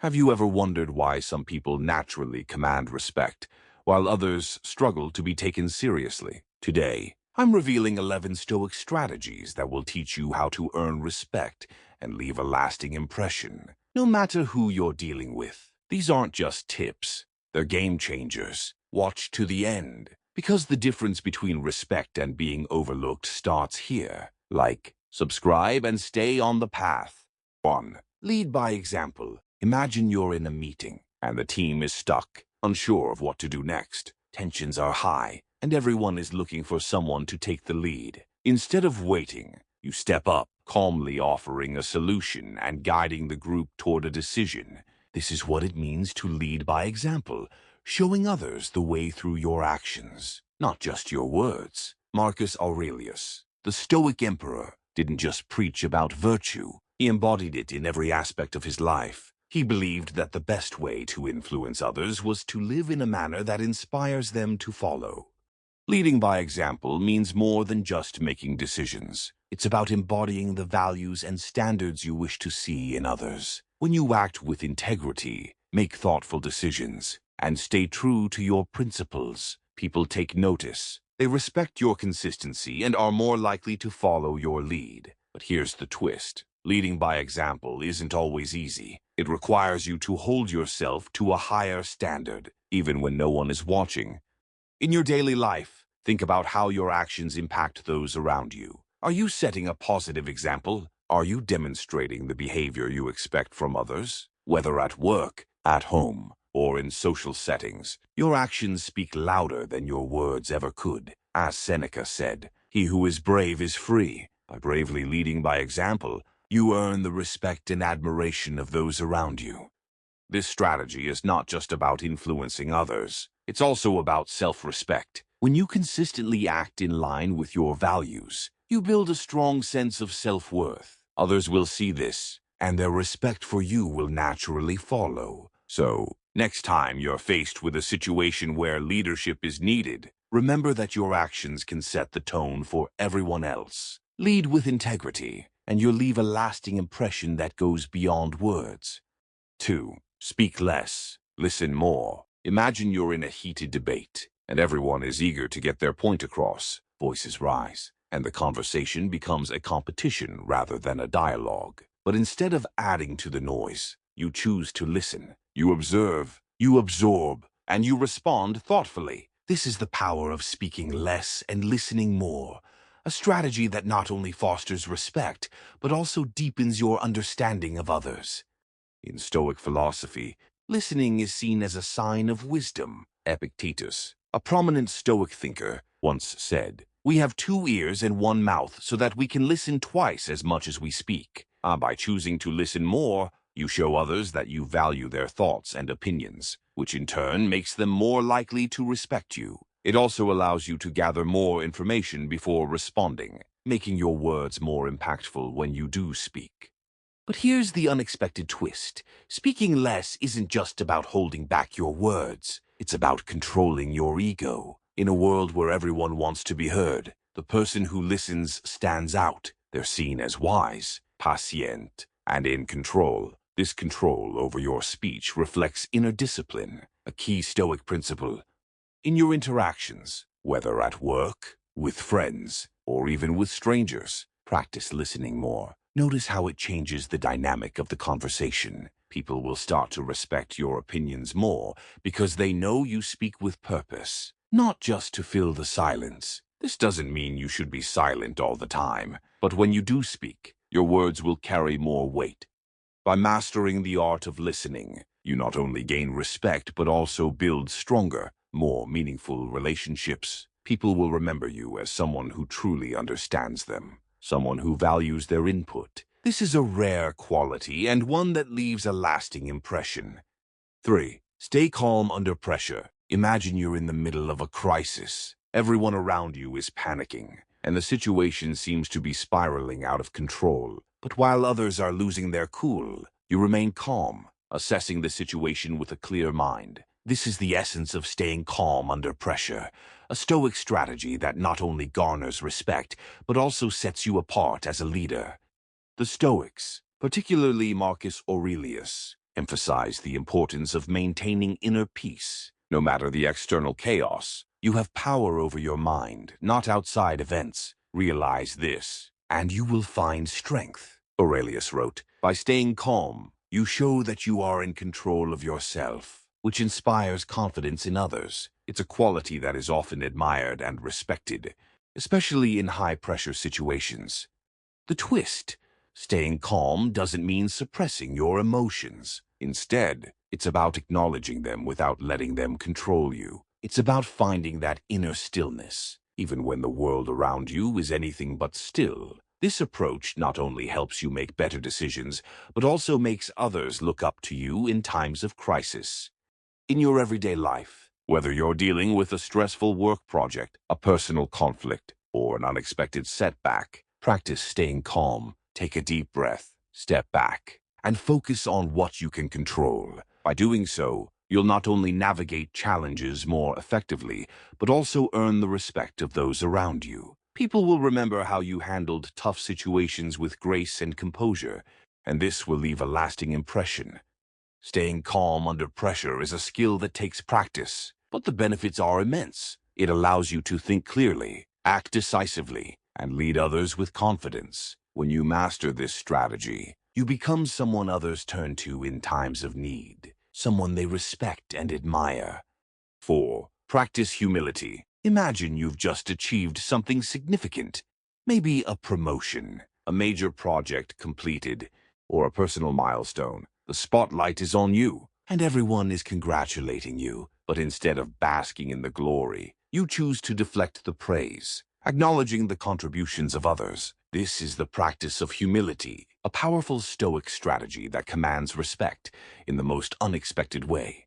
Have you ever wondered why some people naturally command respect, while others struggle to be taken seriously? Today, I'm revealing 11 Stoic strategies that will teach you how to earn respect and leave a lasting impression, no matter who you're dealing with. These aren't just tips, they're game changers. Watch to the end, because the difference between respect and being overlooked starts here. Like, subscribe, and stay on the path. 1. Lead by example. Imagine you're in a meeting, and the team is stuck, unsure of what to do next. Tensions are high, and everyone is looking for someone to take the lead. Instead of waiting, you step up, calmly offering a solution and guiding the group toward a decision. This is what it means to lead by example, showing others the way through your actions, not just your words. Marcus Aurelius, the Stoic emperor, didn't just preach about virtue. He embodied it in every aspect of his life. He believed that the best way to influence others was to live in a manner that inspires them to follow. Leading by example means more than just making decisions. It's about embodying the values and standards you wish to see in others. When you act with integrity, make thoughtful decisions, and stay true to your principles, people take notice. They respect your consistency and are more likely to follow your lead. But here's the twist. Leading by example isn't always easy. It requires you to hold yourself to a higher standard, even when no one is watching. In your daily life, think about how your actions impact those around you. Are you setting a positive example? Are you demonstrating the behavior you expect from others? Whether at work, at home, or in social settings, your actions speak louder than your words ever could. As Seneca said, "He who is brave is free." By bravely leading by example, you earn the respect and admiration of those around you. This strategy is not just about influencing others. It's also about self-respect. When you consistently act in line with your values, you build a strong sense of self-worth. Others will see this, and their respect for you will naturally follow. So, next time you're faced with a situation where leadership is needed, remember that your actions can set the tone for everyone else. Lead with integrity, and you'll leave a lasting impression that goes beyond words. 2. Speak less, listen more. Imagine you're in a heated debate, and everyone is eager to get their point across. Voices rise, and the conversation becomes a competition rather than a dialogue. But instead of adding to the noise, you choose to listen. You observe, you absorb, and you respond thoughtfully. This is the power of speaking less and listening more. A strategy that not only fosters respect, but also deepens your understanding of others. In Stoic philosophy, listening is seen as a sign of wisdom. Epictetus, a prominent Stoic thinker, once said, "We have 2 ears and 1 mouth so that we can listen twice as much as we speak." By choosing to listen more, you show others that you value their thoughts and opinions, which in turn makes them more likely to respect you. It also allows you to gather more information before responding, making your words more impactful when you do speak. But here's the unexpected twist. Speaking less isn't just about holding back your words. It's about controlling your ego. In a world where everyone wants to be heard, the person who listens stands out. They're seen as wise, patient, and in control. This control over your speech reflects inner discipline, a key Stoic principle. In your interactions, whether at work, with friends, or even with strangers, practice listening more. Notice how it changes the dynamic of the conversation. People will start to respect your opinions more because they know you speak with purpose, not just to fill the silence. This doesn't mean you should be silent all the time, but when you do speak, your words will carry more weight. By mastering the art of listening, you not only gain respect but also build stronger, more meaningful relationships. People will remember you as someone who truly understands them, someone who values their input. This is a rare quality and one that leaves a lasting impression. 3. Stay calm under pressure. Imagine you're in the middle of a crisis. Everyone around you is panicking, and the situation seems to be spiraling out of control. But while others are losing their cool, you remain calm, assessing the situation with a clear mind. This is the essence of staying calm under pressure, a Stoic strategy that not only garners respect, but also sets you apart as a leader. The Stoics, particularly Marcus Aurelius, emphasize the importance of maintaining inner peace. No matter the external chaos, you have power over your mind, not outside events. Realize this, and you will find strength. Aurelius wrote, "By staying calm, you show that you are in control of yourself," which inspires confidence in others. It's a quality that is often admired and respected, especially in high-pressure situations. The twist: staying calm doesn't mean suppressing your emotions. Instead, it's about acknowledging them without letting them control you. It's about finding that inner stillness, even when the world around you is anything but still. This approach not only helps you make better decisions, but also makes others look up to you in times of crisis. In your everyday life, whether you're dealing with a stressful work project, a personal conflict, or an unexpected setback, practice staying calm. Take a deep breath, step back, and focus on what you can control. By doing so, you'll not only navigate challenges more effectively, but also earn the respect of those around you. People will remember how you handled tough situations with grace and composure, and this will leave a lasting impression. Staying calm under pressure is a skill that takes practice, but the benefits are immense. It allows you to think clearly, act decisively, and lead others with confidence. When you master this strategy, you become someone others turn to in times of need, someone they respect and admire. 4. Practice humility. Imagine you've just achieved something significant, maybe a promotion, a major project completed, or a personal milestone. The spotlight is on you, and everyone is congratulating you. But instead of basking in the glory, you choose to deflect the praise, acknowledging the contributions of others. This is the practice of humility, a powerful Stoic strategy that commands respect in the most unexpected way.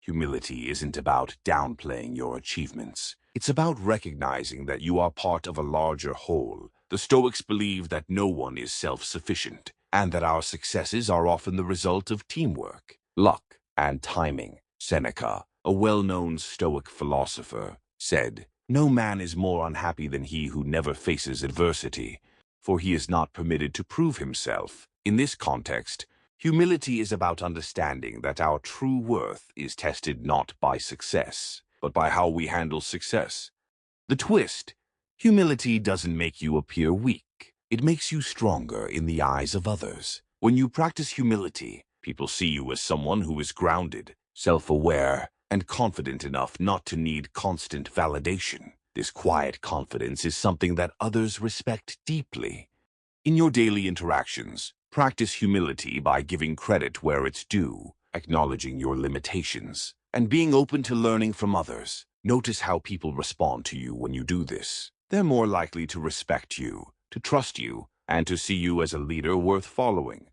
Humility isn't about downplaying your achievements. It's about recognizing that you are part of a larger whole. The Stoics believe that no one is self-sufficient, and that our successes are often the result of teamwork, luck, and timing. Seneca, a well-known Stoic philosopher, said, "No man is more unhappy than he who never faces adversity, for he is not permitted to prove himself." In this context, humility is about understanding that our true worth is tested not by success, but by how we handle success. The twist: humility doesn't make you appear weak. It makes you stronger in the eyes of others. When you practice humility, people see you as someone who is grounded, self-aware, and confident enough not to need constant validation. This quiet confidence is something that others respect deeply. In your daily interactions, practice humility by giving credit where it's due, acknowledging your limitations, and being open to learning from others. Notice how people respond to you when you do this. They're more likely to respect you, to trust you, and to see you as a leader worth following.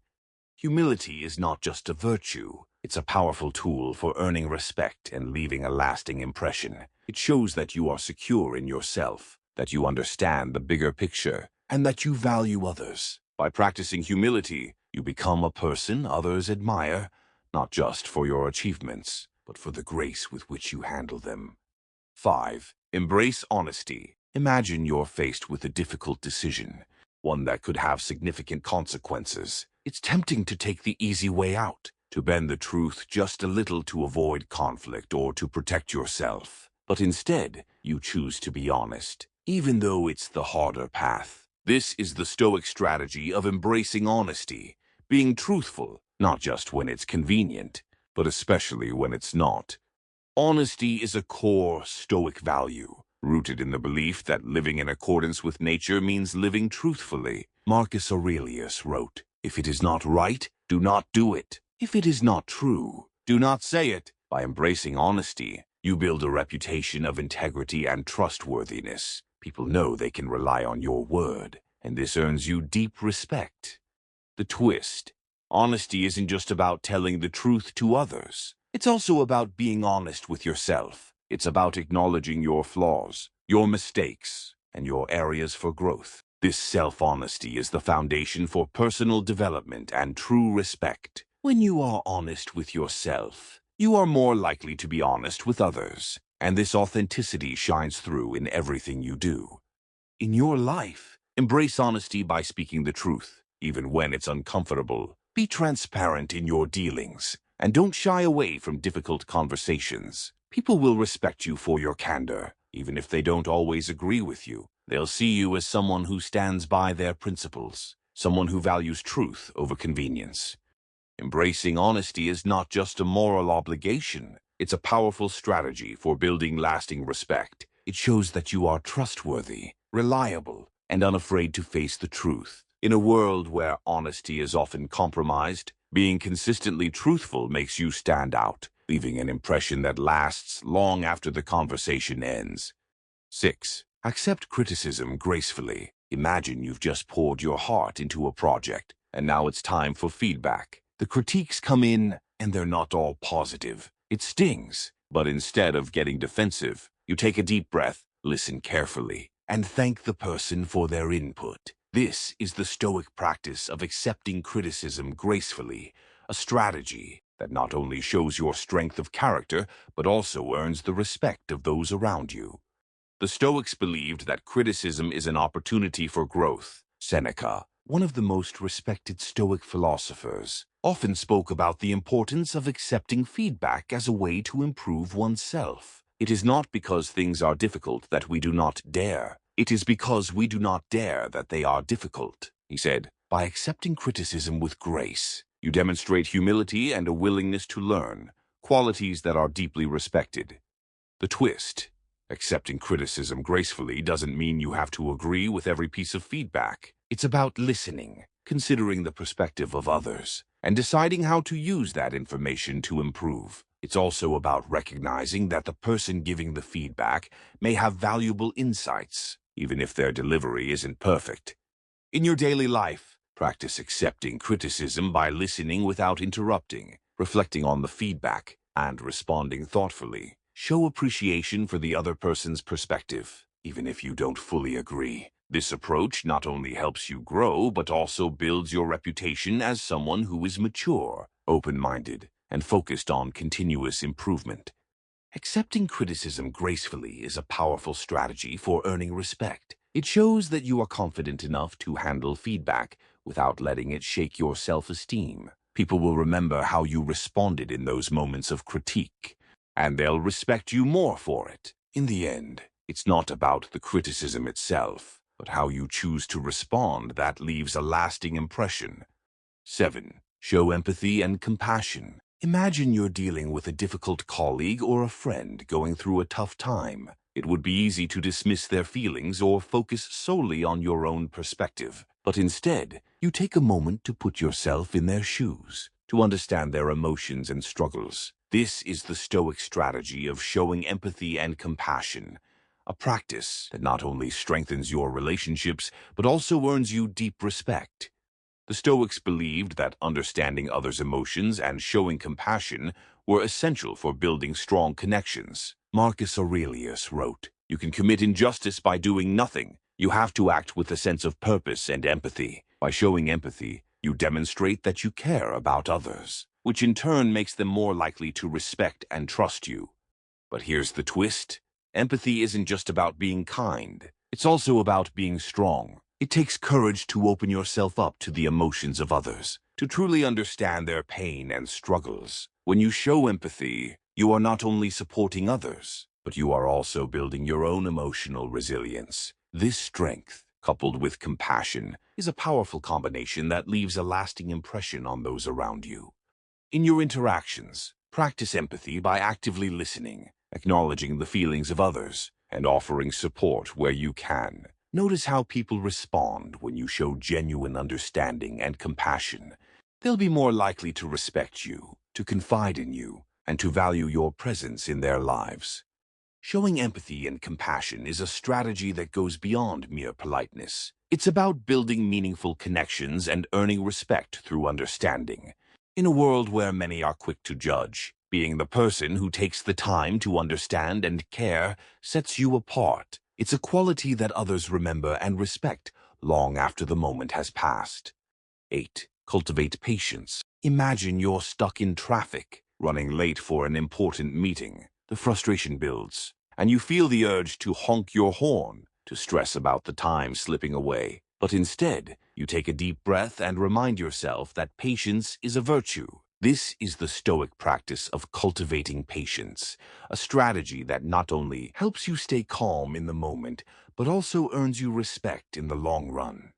Humility is not just a virtue. It's a powerful tool for earning respect and leaving a lasting impression. It shows that you are secure in yourself, that you understand the bigger picture, and that you value others. By practicing humility, you become a person others admire, not just for your achievements, but for the grace with which you handle them. 5. Embrace honesty. Imagine you're faced with a difficult decision, one that could have significant consequences. It's tempting to take the easy way out, to bend the truth just a little to avoid conflict or to protect yourself. But instead, you choose to be honest, even though it's the harder path. This is the Stoic strategy of embracing honesty, being truthful, not just when it's convenient, but especially when it's not. Honesty is a core Stoic value, rooted in the belief that living in accordance with nature means living truthfully. Marcus Aurelius wrote, "If it is not right, do not do it. If it is not true, do not say it." By embracing honesty, you build a reputation of integrity and trustworthiness. People know they can rely on your word, and this earns you deep respect. The twist: honesty isn't just about telling the truth to others. It's also about being honest with yourself. It's about acknowledging your flaws, your mistakes, and your areas for growth. This self-honesty is the foundation for personal development and true respect. When you are honest with yourself, you are more likely to be honest with others, and this authenticity shines through in everything you do. In your life, embrace honesty by speaking the truth, even when it's uncomfortable. Be transparent in your dealings, and don't shy away from difficult conversations. People will respect you for your candor, even if they don't always agree with you. They'll see you as someone who stands by their principles, someone who values truth over convenience. Embracing honesty is not just a moral obligation, it's a powerful strategy for building lasting respect. It shows that you are trustworthy, reliable, and unafraid to face the truth. In a world where honesty is often compromised, being consistently truthful makes you stand out, leaving an impression that lasts long after the conversation ends. 6. Accept criticism gracefully. Imagine you've just poured your heart into a project, and now it's time for feedback. The critiques come in, and they're not all positive. It stings, but instead of getting defensive, you take a deep breath, listen carefully, and thank the person for their input. This is the Stoic practice of accepting criticism gracefully, a strategy that not only shows your strength of character, but also earns the respect of those around you. The Stoics believed that criticism is an opportunity for growth. Seneca, one of the most respected Stoic philosophers, often spoke about the importance of accepting feedback as a way to improve oneself. It is not because things are difficult that we do not dare. It is because we do not dare that they are difficult, he said. By accepting criticism with grace, you demonstrate humility and a willingness to learn, qualities that are deeply respected. The twist: accepting criticism gracefully doesn't mean you have to agree with every piece of feedback. It's about listening, considering the perspective of others, and deciding how to use that information to improve. It's also about recognizing that the person giving the feedback may have valuable insights, even if their delivery isn't perfect. In your daily life, practice accepting criticism by listening without interrupting, reflecting on the feedback, and responding thoughtfully. Show appreciation for the other person's perspective, even if you don't fully agree. This approach not only helps you grow, but also builds your reputation as someone who is mature, open-minded, and focused on continuous improvement. Accepting criticism gracefully is a powerful strategy for earning respect. It shows that you are confident enough to handle feedback without letting it shake your self-esteem. People will remember how you responded in those moments of critique, and they'll respect you more for it. In the end, it's not about the criticism itself, but how you choose to respond that leaves a lasting impression. 7. Show empathy and compassion. Imagine you're dealing with a difficult colleague or a friend going through a tough time. It would be easy to dismiss their feelings or focus solely on your own perspective. But instead, you take a moment to put yourself in their shoes, to understand their emotions and struggles. This is the Stoic strategy of showing empathy and compassion, a practice that not only strengthens your relationships, but also earns you deep respect. The Stoics believed that understanding others' emotions and showing compassion were essential for building strong connections. Marcus Aurelius wrote, "You can commit injustice by doing nothing. You have to act with a sense of purpose and empathy. By showing empathy, you demonstrate that you care about others, which in turn makes them more likely to respect and trust you." But here's the twist. Empathy isn't just about being kind. It's also about being strong. It takes courage to open yourself up to the emotions of others, to truly understand their pain and struggles. When you show empathy, you are not only supporting others, but you are also building your own emotional resilience. This strength, coupled with compassion, is a powerful combination that leaves a lasting impression on those around you. In your interactions, practice empathy by actively listening, acknowledging the feelings of others, and offering support where you can. Notice how people respond when you show genuine understanding and compassion. They'll be more likely to respect you, to confide in you, and to value your presence in their lives. Showing empathy and compassion is a strategy that goes beyond mere politeness. It's about building meaningful connections and earning respect through understanding. In a world where many are quick to judge, being the person who takes the time to understand and care sets you apart. It's a quality that others remember and respect long after the moment has passed. 8. Cultivate patience. Imagine you're stuck in traffic, running late for an important meeting. The frustration builds, and you feel the urge to honk your horn, to stress about the time slipping away. but instead, you take a deep breath and remind yourself that patience is a virtue. This is the Stoic practice of cultivating patience, a strategy that not only helps you stay calm in the moment, but also earns you respect in the long run.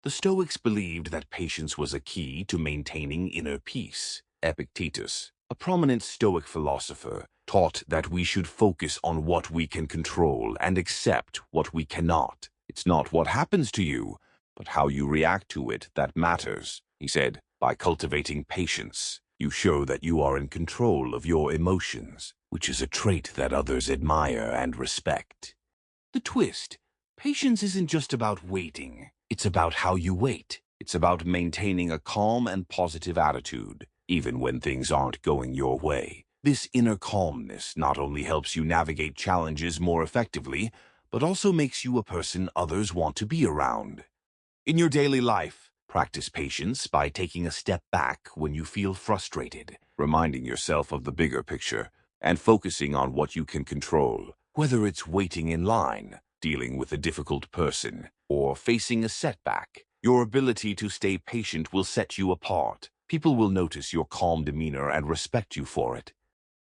The Stoics believed that patience was a key to maintaining inner peace. Epictetus, a prominent Stoic philosopher, taught that we should focus on what we can control and accept what we cannot. It's not what happens to you, but how you react to it that matters. He said, by cultivating patience, you show that you are in control of your emotions, which is a trait that others admire and respect. The twist: patience isn't just about waiting. It's about how you wait. It's about maintaining a calm and positive attitude, even when things aren't going your way. This inner calmness not only helps you navigate challenges more effectively, but also makes you a person others want to be around. In your daily life, practice patience by taking a step back when you feel frustrated, reminding yourself of the bigger picture, and focusing on what you can control. Whether it's waiting in line, dealing with a difficult person, or facing a setback, your ability to stay patient will set you apart. People will notice your calm demeanor and respect you for it.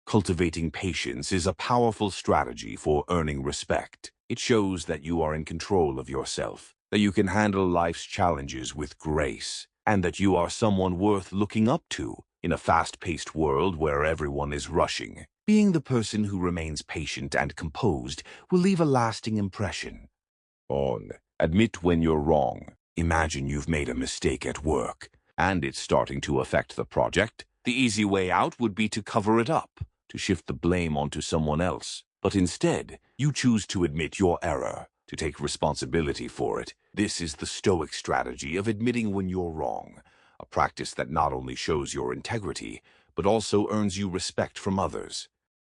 Cultivating patience is a powerful strategy for earning respect. It shows that you are in control of yourself, that you can handle life's challenges with grace, and that you are someone worth looking up to. In a fast-paced world where everyone is rushing, being the person who remains patient and composed will leave a lasting impression. On. Admit when you're wrong. Imagine you've made a mistake at work, and it's starting to affect the project. The easy way out would be to cover it up, to shift the blame onto someone else. But instead, you choose to admit your error, to take responsibility for it. This is the Stoic strategy of admitting when you're wrong, a practice that not only shows your integrity, but also earns you respect from others.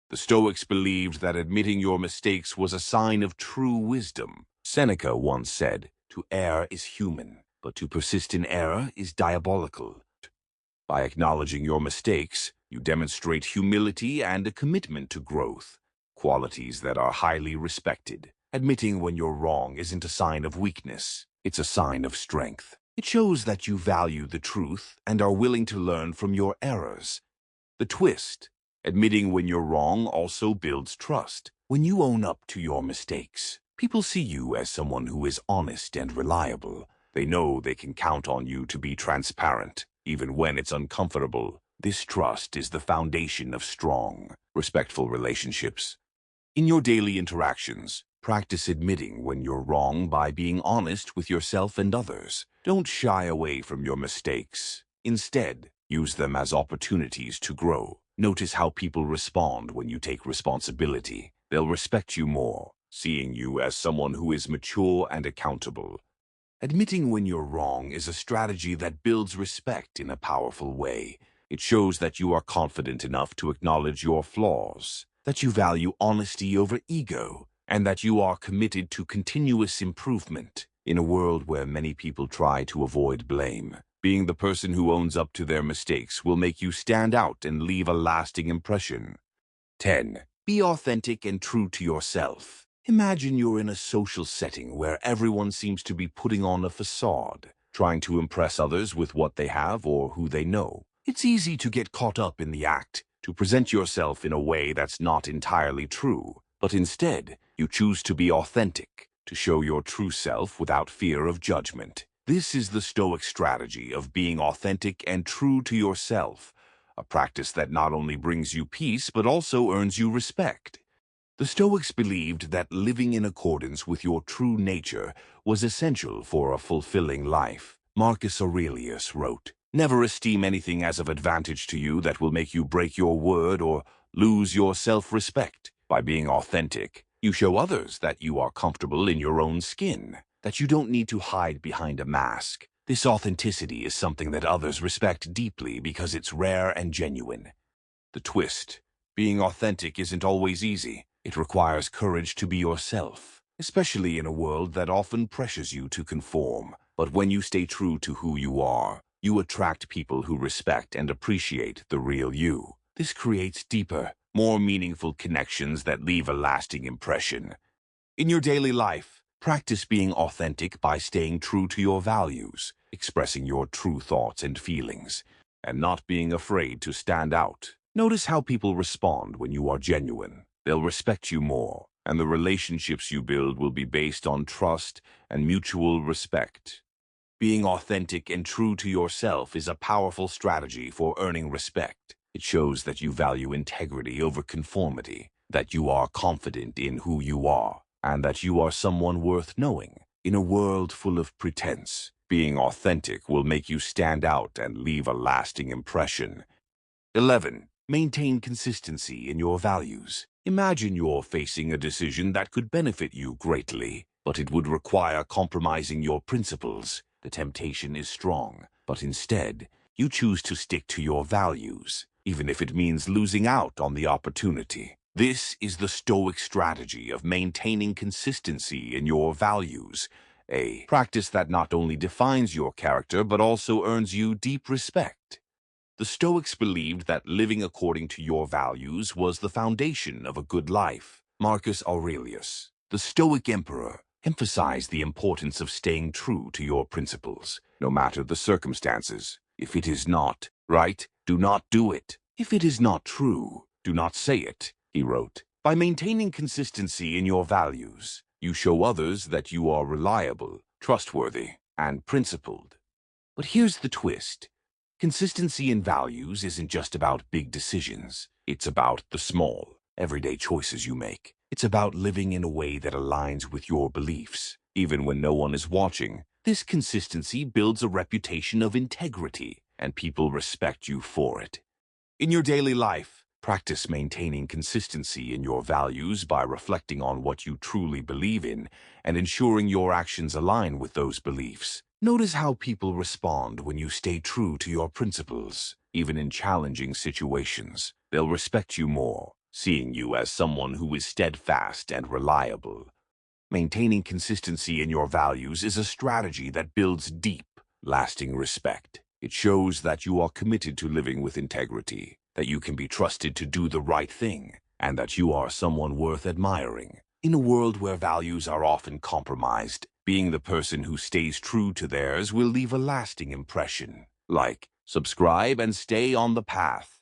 The Stoics believed that admitting your mistakes was a sign of true wisdom. Seneca once said, "To err is human, but to persist in error is diabolical." By acknowledging your mistakes, you demonstrate humility and a commitment to growth, qualities that are highly respected. Admitting when you're wrong isn't a sign of weakness, it's a sign of strength. It shows that you value the truth and are willing to learn from your errors. The twist: admitting when you're wrong also builds trust. When you own up to your mistakes, people see you as someone who is honest and reliable. They know they can count on you to be transparent, even when it's uncomfortable. This trust is the foundation of strong, respectful relationships. In your daily interactions, practice admitting when you're wrong by being honest with yourself and others. Don't shy away from your mistakes. Instead, use them as opportunities to grow. Notice how people respond when you take responsibility. They'll respect you more, seeing you as someone who is mature and accountable. Admitting when you're wrong is a strategy that builds respect in a powerful way. It shows that you are confident enough to acknowledge your flaws, that you value honesty over ego, and that you are committed to continuous improvement. In a world where many people try to avoid blame, being the person who owns up to their mistakes will make you stand out and leave a lasting impression. 10. Be authentic and true to yourself. Imagine you're in a social setting where everyone seems to be putting on a facade, trying to impress others with what they have or who they know. It's easy to get caught up in the act, to present yourself in a way that's not entirely true, but instead, you choose to be authentic, to show your true self without fear of judgment. This is the Stoic strategy of being authentic and true to yourself, a practice that not only brings you peace but also earns you respect. The Stoics believed that living in accordance with your true nature was essential for a fulfilling life. Marcus Aurelius wrote, "Never esteem anything as of advantage to you that will make you break your word or lose your self-respect. By being authentic, you show others that you are comfortable in your own skin, that you don't need to hide behind a mask. This authenticity is something that others respect deeply because it's rare and genuine." The twist: being authentic isn't always easy. It requires courage to be yourself, especially in a world that often pressures you to conform. But when you stay true to who you are, you attract people who respect and appreciate the real you. This creates deeper, more meaningful connections that leave a lasting impression. In your daily life, Practice being authentic by staying true to your values, expressing your true thoughts and feelings, and not being afraid to stand out. Notice how people respond when you are genuine. They'll respect you more, and the relationships you build will be based on trust and mutual respect. Being authentic and true to yourself is a powerful strategy for earning respect. It shows that you value integrity over conformity, that you are confident in who you are, and that you are someone worth knowing. In a world full of pretense, being authentic will make you stand out and leave a lasting impression. 11. Maintain consistency in your values. Imagine you're facing a decision that could benefit you greatly, but it would require compromising your principles. The temptation is strong, but instead, you choose to stick to your values, even if it means losing out on the opportunity. This is the Stoic strategy of maintaining consistency in your values, a practice that not only defines your character but also earns you deep respect. The Stoics believed that living according to your values was the foundation of a good life. Marcus Aurelius, the Stoic emperor, emphasized the importance of staying true to your principles, no matter the circumstances. If it is not right, do not do it. If it is not true, do not say it, he wrote. By maintaining consistency in your values, you show others that you are reliable, trustworthy, and principled. But here's the twist. Consistency in values isn't just about big decisions. It's about the small, everyday choices you make. It's about living in a way that aligns with your beliefs, even when no one is watching. This consistency builds a reputation of integrity, and people respect you for it. In your daily life, practice maintaining consistency in your values by reflecting on what you truly believe in and ensuring your actions align with those beliefs. Notice how people respond when you stay true to your principles. Even in challenging situations, they'll respect you more, seeing you as someone who is steadfast and reliable. Maintaining consistency in your values is a strategy that builds deep, lasting respect. It shows that you are committed to living with integrity, that you can be trusted to do the right thing, and that you are someone worth admiring. In a world where values are often compromised, being the person who stays true to theirs will leave a lasting impression. Like, subscribe, and stay on the path.